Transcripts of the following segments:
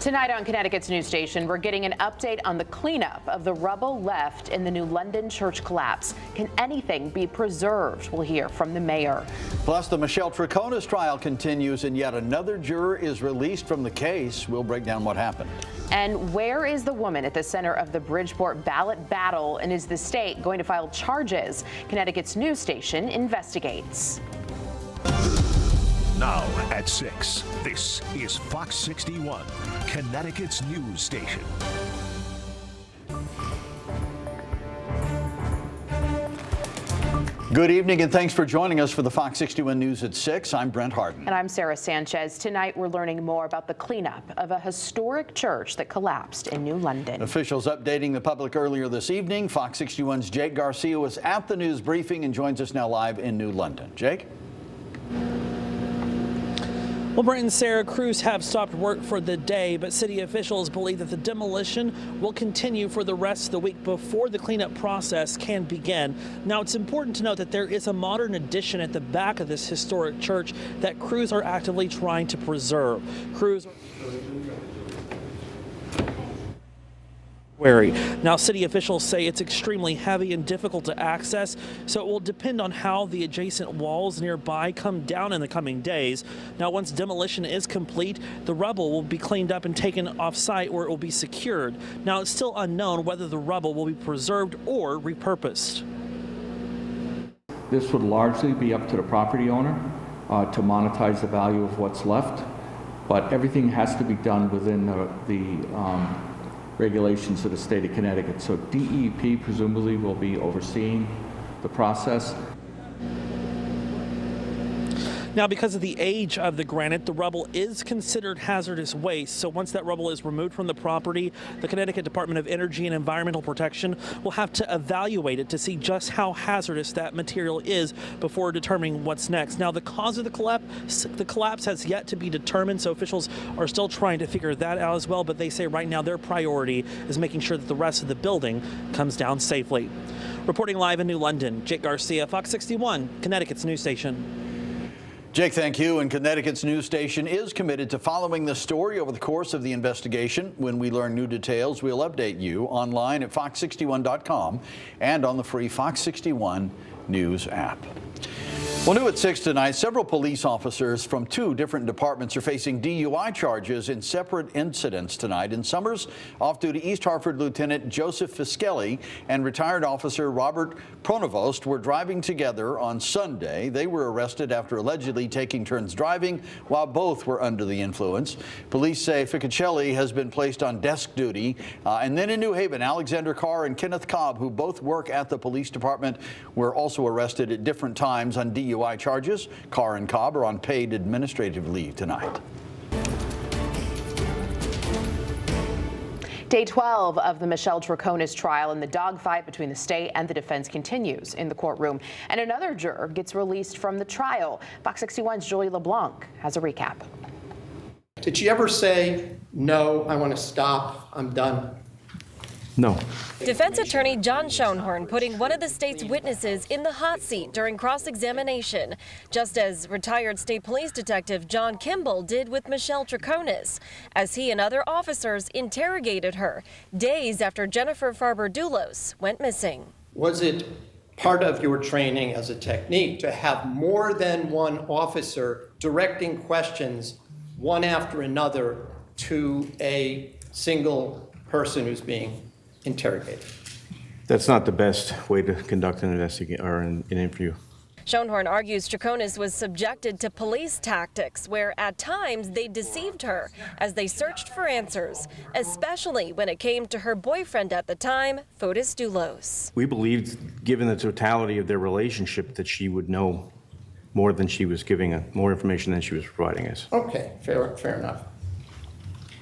Tonight on Connecticut's news station, we're getting an update on the cleanup of the rubble left in the New London church collapse. Can anything be preserved? We'll hear from the mayor. Plus, the Michelle Tronis trial continues, and yet another juror is released from the case. We'll break down what happened. And where is the woman at the center of the Bridgeport ballot battle, and is the state going to file charges? Connecticut's news station investigates. Now at 6, this is Fox 61, Connecticut's news station. Good evening and thanks for joining us for the Fox 61 News at 6. I'm Brent Harden. And I'm Sarah Sanchez. Tonight we're learning more about the cleanup of a historic church that collapsed in New London. Officials updating the public earlier this evening. Fox 61's Jake Garcia was at the news briefing and joins us now live in New London. Jake? Well, Brent and Sarah, crews have stopped work for the day, but city officials believe that the demolition will continue for the rest of the week before the cleanup process can begin. Now, it's important to note that there is a modern addition at the back of this historic church that crews are actively trying to preserve. Crews Now, city officials say it's extremely heavy and difficult to access, so it will depend on how the adjacent walls nearby come down in the coming days. Now, once demolition is complete, the rubble will be cleaned up and taken off-site where it will be secured. Now, it's still unknown whether the rubble will be preserved or repurposed. This would largely be up to the property owner to monetize the value of what's left, but everything has to be done within the regulations of the state of Connecticut. So DEP presumably will be overseeing the process. Now, because of the age of the granite, the rubble is considered hazardous waste. So once that rubble is removed from the property, the Connecticut Department of Energy and Environmental Protection will have to evaluate it to see just how hazardous that material is before determining what's next. Now, the cause of the collapse has yet to be determined, so officials are still trying to figure that out as well. But they say right now their priority is making sure that the rest of the building comes down safely. Reporting live in New London, Jake Garcia, Fox 61, Connecticut's news station. Jake, thank you. And Connecticut's news station is committed to following the story over the course of the investigation. When we learn new details, we'll update you online at fox61.com and on the free Fox 61 News app. Well, new at 6 tonight, several police officers from 2 different departments are facing DUI charges in separate incidents tonight. In Summers, off-duty East Hartford Lieutenant Joseph Fiskelli and retired officer Robert Pronovost were driving together on Sunday. They were arrested after allegedly taking turns driving while both were under the influence. Police say Fiskelli has been placed on desk duty. And then in New Haven, Alexander Carr and Kenneth Cobb, who both work at the police department, were also arrested at different times on DUI charges. Carr and Cobb are on paid administrative leave tonight. Day 12 of the Michelle Tronis trial and the dogfight between the state and the defense continues in the courtroom. And another juror gets released from the trial. Fox 61's Julie LeBlanc has a recap. Did she ever say, no, I want to stop, I'm done? No. Defense attorney John Schoenhorn putting one of the state's witnesses in the hot seat during cross-examination, just as retired state police detective John Kimball did with Michelle Tronis, as he and other officers interrogated her days after Jennifer Farber-Dulos went missing. Was it part of your training as a technique to have more than one officer directing questions one after another to a single person who's being interrogated? That's not the best way to conduct an investigation or an interview. Schoenhorn argues Tronis was subjected to police tactics where at times they deceived her as they searched for answers, especially when it came to her boyfriend at the time, Fotis Dulos. We believed, given the totality of their relationship, that she would know more than she was giving, more information than she was providing us. Okay, fair enough.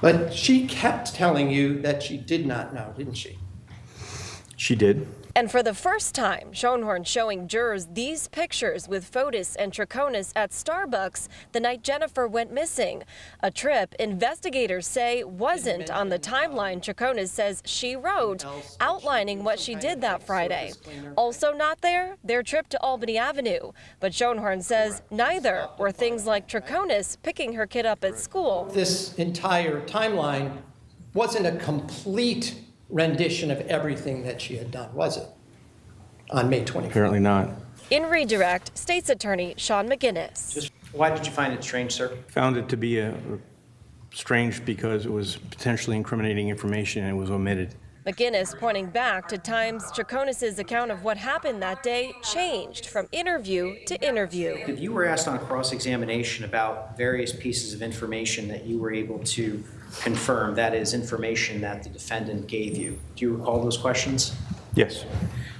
But she kept telling you that she did not know, didn't she? She did. And for the first time, Schoenhorn showing jurors these pictures with Fotis and Tronis at Starbucks the night Jennifer went missing. A trip investigators say wasn't on the timeline Tronis says she wrote, outlining what she did that Friday. Also not there, their trip to Albany Avenue. But Schoenhorn says neither were things like Tronis picking her kid up at school. This entire timeline wasn't a complete rendition of everything that she had done, was it? On May 24th. Apparently not. In redirect, State's Attorney Sean McGinnis. Why did you find it strange, sir? Found it to be strange because it was potentially incriminating information and it was omitted. McGinnis pointing back to times Tronis' account of what happened that day changed from interview to interview. If you were asked on cross-examination about various pieces of information that you were able to confirm, that is, information that the defendant gave you, do you recall those questions? Yes.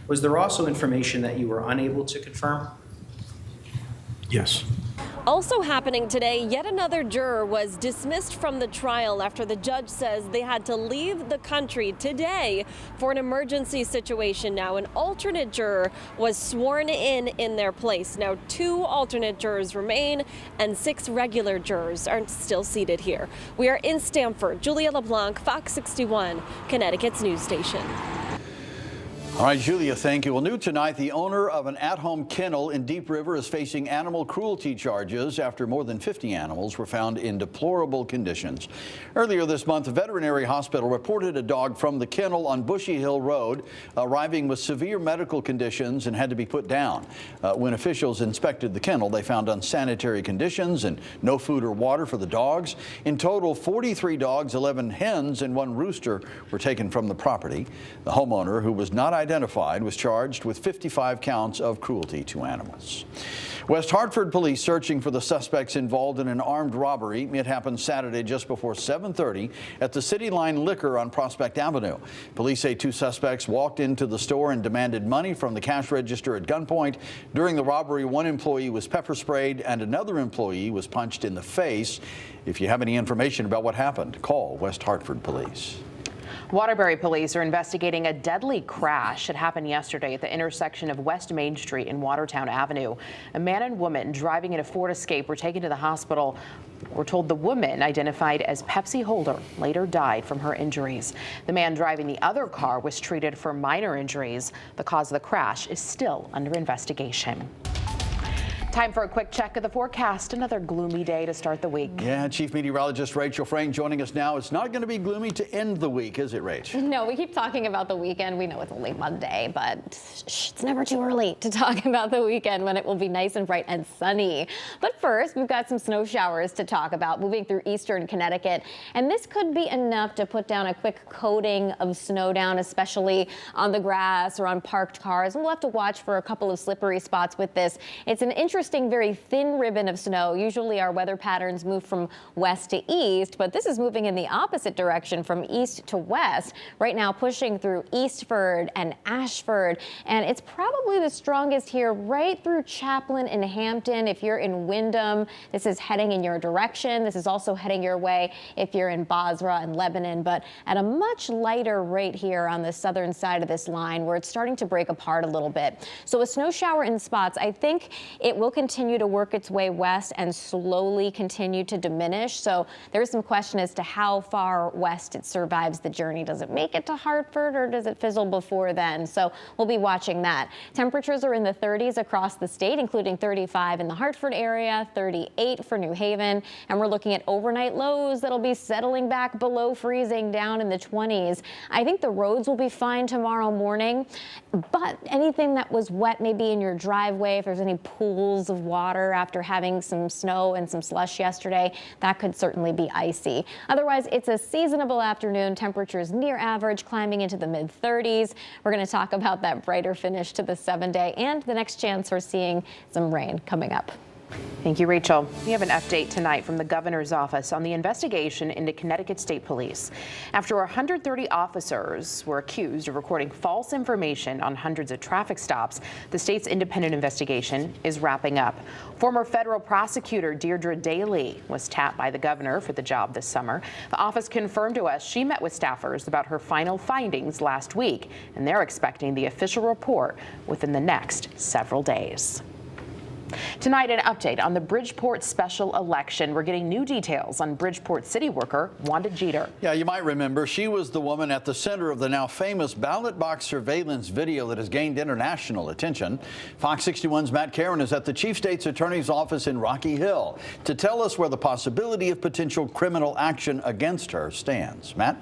Was there also information that you were unable to confirm? Yes. Also happening today, yet another juror was dismissed from the trial after the judge says they had to leave the country today for an emergency situation. Now, an alternate juror was sworn in their place. Now, 2 alternate jurors remain and 6 regular jurors are still seated here. We are in Stamford. Julia LeBlanc, Fox 61, Connecticut's news station. All right, Julia, thank you. Well, new tonight, the owner of an at-home kennel in Deep River is facing animal cruelty charges after more than 50 animals were found in deplorable conditions. Earlier this month, a veterinary hospital reported a dog from the kennel on Bushy Hill Road arriving with severe medical conditions and had to be put down. When officials inspected the kennel, they found unsanitary conditions and no food or water for the dogs. In total, 43 dogs, 11 hens, and 1 rooster were taken from the property. The homeowner, who was not identified, was charged with 55 counts of cruelty to animals. West Hartford police searching for the suspects involved in an armed robbery. It happened Saturday just before 7:30 at the City Line Liquor on Prospect Avenue. Police say 2 suspects walked into the store and demanded money from the cash register at gunpoint. During the robbery, 1 employee was pepper sprayed and another employee was punched in the face. If you have any information about what happened, call West Hartford Police. Waterbury police are investigating a deadly crash. It happened yesterday at the intersection of West Main Street and Watertown Avenue. A man and woman driving in a Ford Escape were taken to the hospital. We're told the woman, identified as Pepsi Holder, later died from her injuries. The man driving the other car was treated for minor injuries. The cause of the crash is still under investigation. Time for a quick check of the forecast. Another gloomy day to start the week. Yeah, Chief Meteorologist Rachel Frayne joining us now. It's not going to be gloomy to end the week, is it, Rach? No, we keep talking about the weekend. We know it's only Monday, but it's never too early to talk about the weekend when it will be nice and bright and sunny. But first, we've got some snow showers to talk about moving through eastern Connecticut. And this could be enough to put down a quick coating of snow down, especially on the grass or on parked cars. And we'll have to watch for a couple of slippery spots with this. It's an interesting, very thin ribbon of snow. Usually our weather patterns move from west to east, but this is moving in the opposite direction from east to west. Right now pushing through Eastford and Ashford, and it's probably the strongest here right through Chaplin and Hampton. If you're in Windham, this is heading in your direction. This is also heading your way if you're in Basra and Lebanon, but at a much lighter rate here on the southern side of this line where it's starting to break apart a little bit. So a snow shower in spots. I think it will continue to work its way west and slowly continue to diminish. So there is some question as to how far west it survives the journey. Does it make it to Hartford or does it fizzle before then? So we'll be watching that. Temperatures are in the 30s across the state, including 35 in the Hartford area, 38 for New Haven. And we're looking at overnight lows that'll be settling back below freezing down in the 20s. I think the roads will be fine tomorrow morning, but anything that was wet maybe in your driveway, if there's any pools of water after having some snow and some slush yesterday, that could certainly be icy. Otherwise, it's a seasonable afternoon. Temperatures near average, climbing into the mid-30s. We're going to talk about that brighter finish to the 7-day and the next chance for seeing some rain coming up. Thank you, Rachel. We have an update tonight from the governor's office on the investigation into Connecticut State Police. After 130 officers were accused of recording false information on hundreds of traffic stops, the state's independent investigation is wrapping up. Former federal prosecutor Deirdre Daly was tapped by the governor for the job this summer. The office confirmed to us she met with staffers about her final findings last week, and they're expecting the official report within the next several days. Tonight, an update on the Bridgeport special election. We're getting new details on Bridgeport city worker Wanda Jeter. Yeah, you might remember she was the woman at the center of the now famous ballot box surveillance video that has gained international attention. Fox 61's Matt Caron is at the Chief State's Attorney's office in Rocky Hill to tell us where the possibility of potential criminal action against her stands. Matt?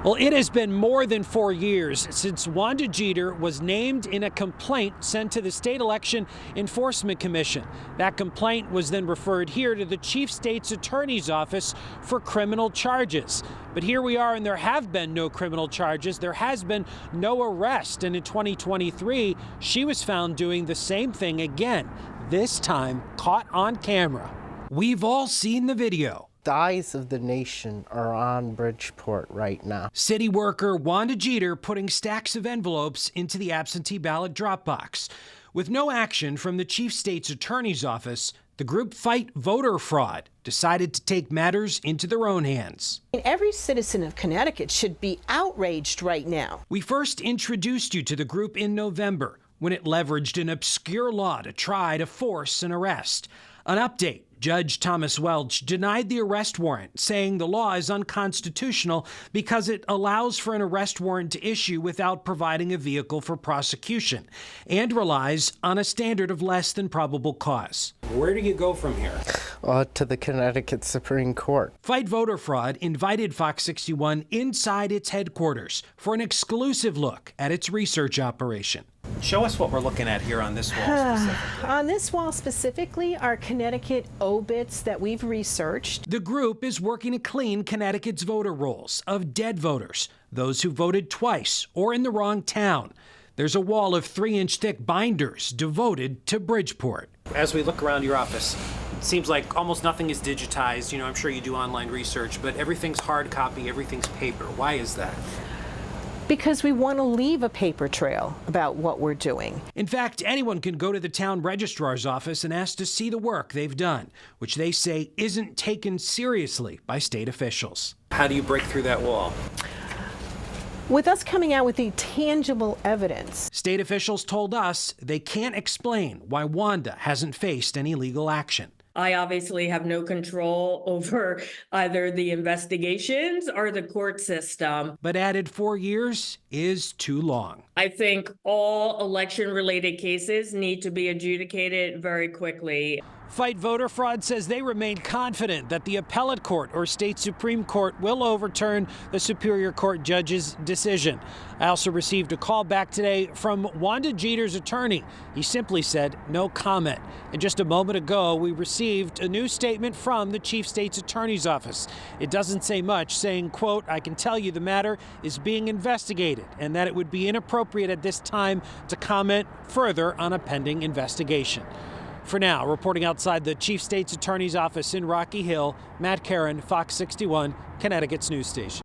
Well, it has been more than 4 years since Wanda Jeter was named in a complaint sent to the State Election Enforcement Commission. That complaint was then referred here to the Chief State's Attorney's office for criminal charges. But here we are, and there have been no criminal charges. There has been no arrest. And in 2023, she was found doing the same thing again, this time caught on camera. We've all seen the video. The eyes of the nation are on Bridgeport right now. City worker Wanda Jeter putting stacks of envelopes into the absentee ballot drop box. With no action from the Chief State's Attorney's office, the group Fight Voter Fraud decided to take matters into their own hands. Every citizen of Connecticut should be outraged right now. We first introduced you to the group in November when it leveraged an obscure law to try to force an arrest. An update. Judge Thomas Welch denied the arrest warrant, saying the law is unconstitutional because it allows for an arrest warrant to issue without providing a vehicle for prosecution and relies on a standard of less than probable cause. Where do you go from here? To the Connecticut Supreme Court. Fight Voter Fraud invited Fox 61 inside its headquarters for an exclusive look at its research operation. Show us what we're looking at here on this wall specifically. On this wall specifically are Connecticut obits that we've researched. The group is working to clean Connecticut's voter rolls of dead voters, those who voted twice or in the wrong town. There's a wall of 3-inch thick binders devoted to Bridgeport. As we look around your office, it seems like almost nothing is digitized. You know, I'm sure you do online research, but everything's hard copy, everything's paper. Why is that? Because we want to leave a paper trail about what we're doing. In fact, anyone can go to the town registrar's office and ask to see the work they've done, which they say isn't taken seriously by state officials. How do you break through that wall? With us coming out with the tangible evidence. State officials told us they can't explain why Wanda hasn't faced any legal action. I obviously have no control over either the investigations or the court system. But added 4 years is too long. I think all election-related cases need to be adjudicated very quickly. Fight Voter Fraud says they remain confident that the appellate court or state Supreme Court will overturn the Superior Court judge's decision. I also received a call back today from Wanda Jeter's attorney. He simply said no comment. And just a moment ago, we received a new statement from the Chief State's Attorney's office. It doesn't say much, saying, quote, "I can tell you the matter is being investigated and that it would be inappropriate at this time to comment further on a pending investigation." For now, reporting outside the Chief State's Attorney's office in Rocky Hill, Matt Caron, Fox 61, Connecticut's news station.